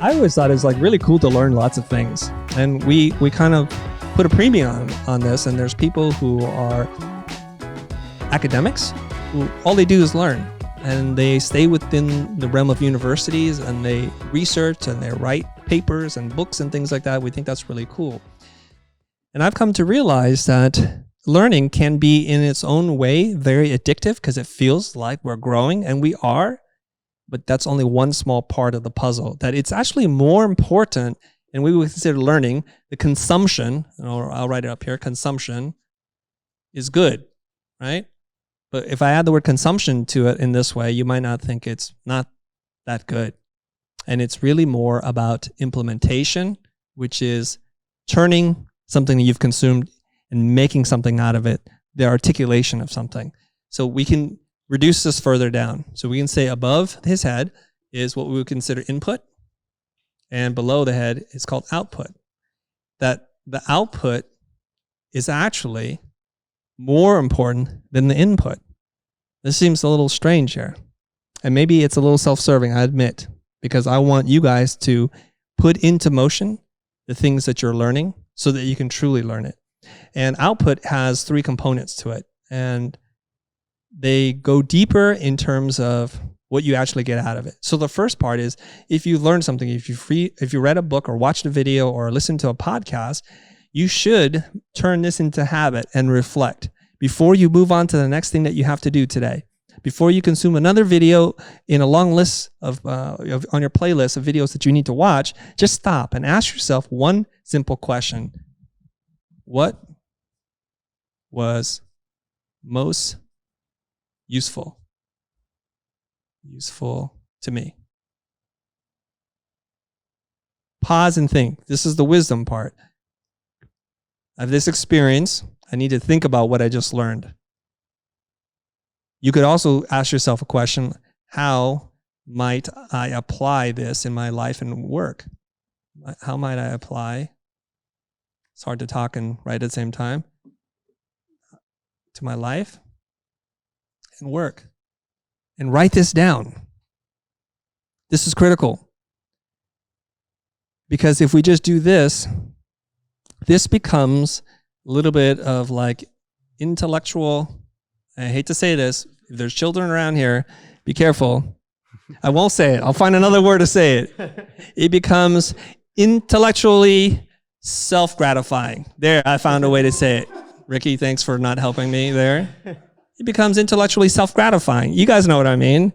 I always thought it was like really cool to learn lots of things. And we kind of put a premium on this, and there's people who are academics who all they do is learn, and they stay within the realm of universities, and they research and they write papers and books and things like that. We think that's really cool. And I've come to realize that learning can be in its own way very addictive because it feels like we're growing, and we are, but that's only one small part of the puzzle. That it's actually more important, and we would consider learning, the consumption, or I'll write it up here, consumption is good, right? But if I add the word consumption to it in this way, you might not think it's not that good. And it's really more about implementation, which is turning something that you've consumed and making something out of it, the articulation of something. So we can reduce this further down. So we can say above his head is what we would consider input, and below the head is called output. That the output is actually more important than the input. This seems a little strange here. And maybe it's a little self-serving, I admit, because I want you guys to put into motion the things that you're learning so that you can truly learn it. And output has 3 components to it. And they go deeper in terms of what you actually get out of it. So the first part is, if you learn something, if you read a book or watched a video or listened to a podcast, you should turn this into habit and reflect before you move on to the next thing that you have to do today. Before you consume another video in a long list on your playlist of videos that you need to watch, just stop and ask yourself one simple question. What was most useful to me? Pause and think. This is the wisdom part. I have this experience. I need to think about what I just learned. You could also ask yourself a question: how might I apply this in my life and work? How might I apply? It's hard to talk and write at the same time. To my life and work. And write this down. This is critical. Because if we just do this, this becomes a little bit of like intellectual, I hate to say this, if there's children around here, be careful. I won't say it. I'll find another word to say it. It becomes intellectually self-gratifying. There, I found a way to say it. Ricky, thanks for not helping me there. It becomes intellectually self-gratifying. You guys know what I mean.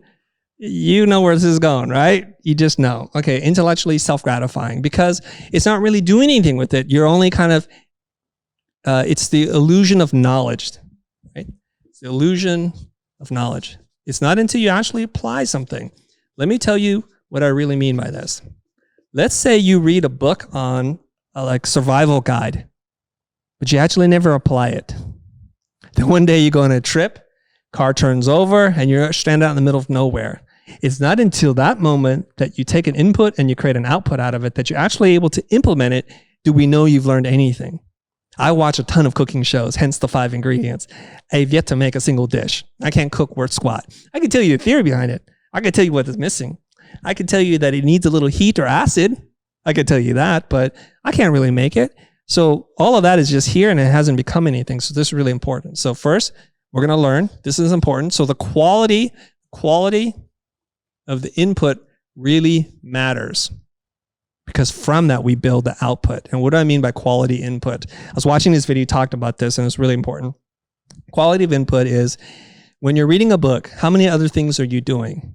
You know where this is going, right? You just know. Okay, intellectually self-gratifying, because it's not really doing anything with it. You're only kind of, it's the illusion of knowledge, right? It's the illusion of knowledge. It's not until you actually apply something. Let me tell you what I really mean by this. Let's say you read a book on like survival guide, but you actually never apply it. Then one day you go on a trip, car turns over, and you're stranded out in the middle of nowhere. It's not until that moment that you take an input and you create an output out of it that you're actually able to implement it. Do we know you've learned anything? I watch a ton of cooking shows, hence the 5 ingredients. I've yet to make a single dish. I can't cook worth squat. I can tell you the theory behind it. I can tell you what is missing. I can tell you that it needs a little heat or acid. I can tell you that, but I can't really make it. So all of that is just here, and it hasn't become anything. So this is really important. So first, we're going to learn. This is important. So the quality of the input really matters, because from that we build the output. And what do I mean by quality input? I was watching this video, talked about this, and it's really important. Quality of input is when you're reading a book, how many other things are you doing?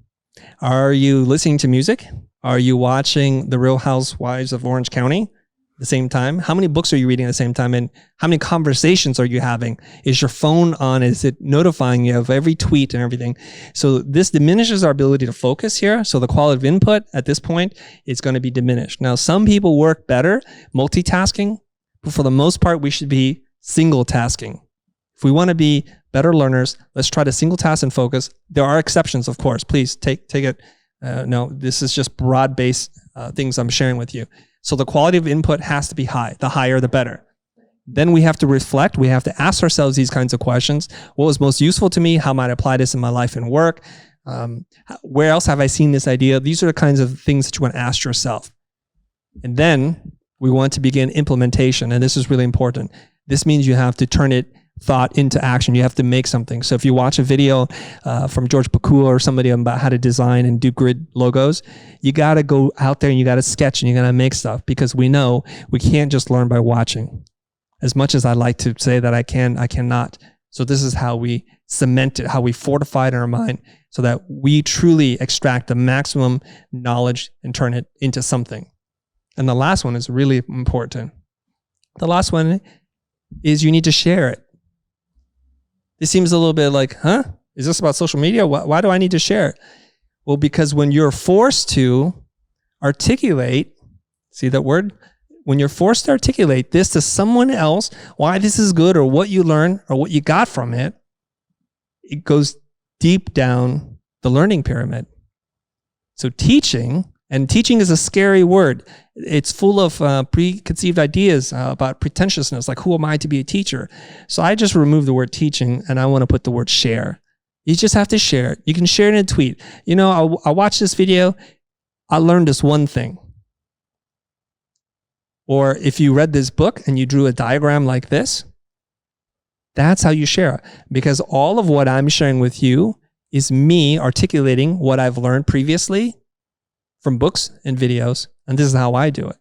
Are you listening to music? Are you watching The Real Housewives of Orange County at the same time? How many books are you reading at the same time? And how many conversations are you having? Is your phone on? Is it notifying you of every tweet and everything? So this diminishes our ability to focus here. So the quality of input at this point is going to be diminished. Now, some people work better multitasking, but for the most part, we should be single tasking. If we want to be better learners, let's try to single task and focus. There are exceptions, of course. Please take it. No, this is just broad-based things I'm sharing with you. So the quality of input has to be high. The higher, the better. Then we have to reflect. We have to ask ourselves these kinds of questions. What was most useful to me? How might I apply this in my life and work? Where else have I seen this idea? These are the kinds of things that you want to ask yourself. And then we want to begin implementation. And this is really important. This means you have to turn thought into action. You have to make something. So if you watch a video from George Pakula or somebody about how to design and do grid logos, you got to go out there and you got to sketch and you got to make stuff, because we know we can't just learn by watching. As much as I like to say that I cannot. So this is how we cement it, how we fortify it in our mind so that we truly extract the maximum knowledge and turn it into something. And the last one is really important. The last one is you need to share it. This seems a little bit like, is this about social media? Why do I need to share it? Well, because when you're forced to articulate, see that word? When you're forced to articulate this to someone else, why this is good or what you learn or what you got from it, it goes deep down the learning pyramid. So teaching is a scary word. It's full of preconceived ideas about pretentiousness, like who am I to be a teacher? So I just removed the word teaching and I want to put the word share. You just have to share it. You can share it in a tweet. You know, I watched this video. I learned this one thing. Or if you read this book and you drew a diagram like this, that's how you share it. Because all of what I'm sharing with you is me articulating what I've learned previously from books and videos, and this is how I do it.